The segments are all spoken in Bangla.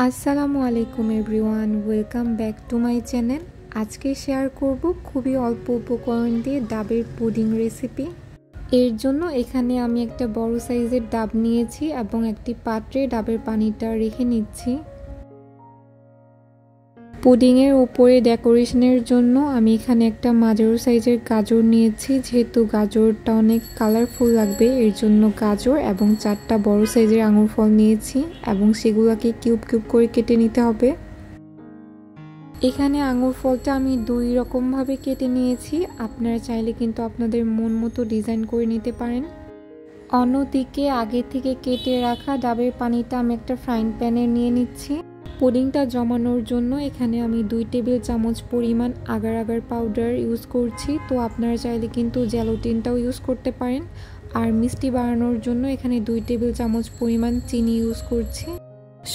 আসসালামু আলাইকুম everyone, welcome back to my channel. আজকে শেয়ার করব খুবই অল্প উপকরণ দিয়ে ডাবের পুডিং রেসিপি। এর জন্য এখানে আমি একটা বড় সাইজের ডাব নিয়েছি এবং একটি পাত্রে ডাবের পানিটা রেখে নিচ্ছি। পুডিংয়ের উপরে ডেকোরেশনের জন্য আমি এখানে একটা মাঝারি সাইজের গাজর নিয়েছি। যেহেতু গাজরটা অনেক কালারফুল লাগবে, এর জন্য গাজর এবং 4টা বড় সাইজের আঙুর ফল নিয়েছি এবং সেগুলোকে কিউব কিউব করে কেটে নিতে হবে। এখানে আঙুর ফলটা আমি 2 রকমভাবে কেটে নিয়েছি। আপনারা চাইলে কিন্তু আপনাদের মন মতো ডিজাইন করে নিতে পারেন। অন্যদিকে আগে থেকে কেটে রাখা ডাবের পানিটা আমি একটা ফ্রাইং প্যানে নিয়ে নিচ্ছি। পুডিংটা জমানোর জন্য এখানে আমি 2 টেবিল চামচ পরিমাণ আগার আগার পাউডার ইউজ করছি। তো আপনারা চাইলে কিন্তু জেলাটিনটাও ইউজ করতে পারেন। আর মিষ্টি বাড়ানোর জন্য এখানে 2 টেবিল চামচ পরিমাণ চিনি ইউজ করছি।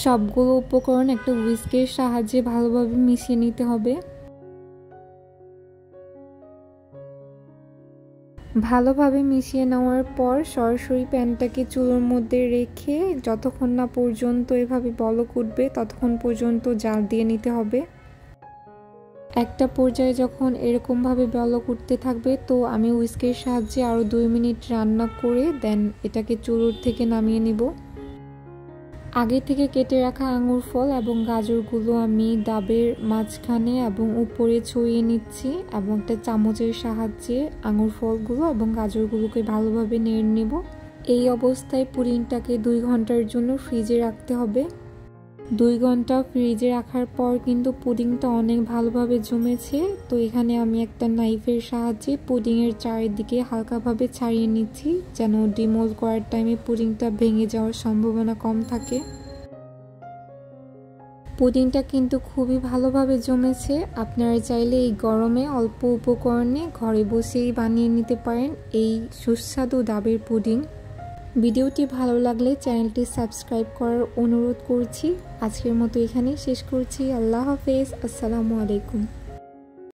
সবগুলো উপকরণ একটা হুইস্কের সাহায্যে ভালোভাবে মিশিয়ে নিতে হবে। ভালোভাবে মিশিয়ে নেওয়ার পর সরাসরি প্যানটাকে চুলোর মধ্যে রেখে যতক্ষণ না পর্যন্ত এভাবে বলক উঠবে ততক্ষণ পর্যন্ত জাল দিয়ে নিতে হবে। একটা পর্যায়ে যখন এরকমভাবে বলক উঠতে থাকবে তো আমি হুইস্কের সাহায্যে আরও 2 মিনিট রান্না করে দেন এটাকে চুলোর থেকে নামিয়ে নিব। আগে থেকে কেটে রাখা আঙুর ফল এবং গাজরগুলো আমি ডাবের মাঝখানে এবং উপরে ছড়িয়ে নিচ্ছি এবং একটা চামচের সাহায্যে আঙুর ফলগুলো এবং গাজরগুলোকে ভালোভাবে নেড়ে নেব। এই অবস্থায় পুডিংটাকে 2 ঘন্টার জন্য ফ্রিজে রাখতে হবে। 2 ঘন্টা ফ্রিজে রাখার পর কিন্তু পুডিংটা অনেক ভালোভাবে জমেছে। তো এখানে আমি একটা নাইফের সাহায্যে পুডিংয়ের চারিদিকে হালকাভাবে ছাড়িয়ে নিচ্ছি, যেন ডিমোল্ড করার টাইমে পুডিংটা ভেঙে যাওয়ার সম্ভাবনা কম থাকে। পুডিংটা কিন্তু খুবই ভালোভাবে জমেছে। আপনারা চাইলে এই গরমে অল্প উপকরণে ঘরে বসেই বানিয়ে নিতে পারেন এই সুস্বাদু ডাবের পুডিং। ভিডিওটি ভালো লাগলে চ্যানেলটি সাবস্ক্রাইব করার অনুরোধ করছি। আজকের মতো এখানেই শেষ করছি। আল্লাহ হাফেজ, আসসালামু আলাইকুম।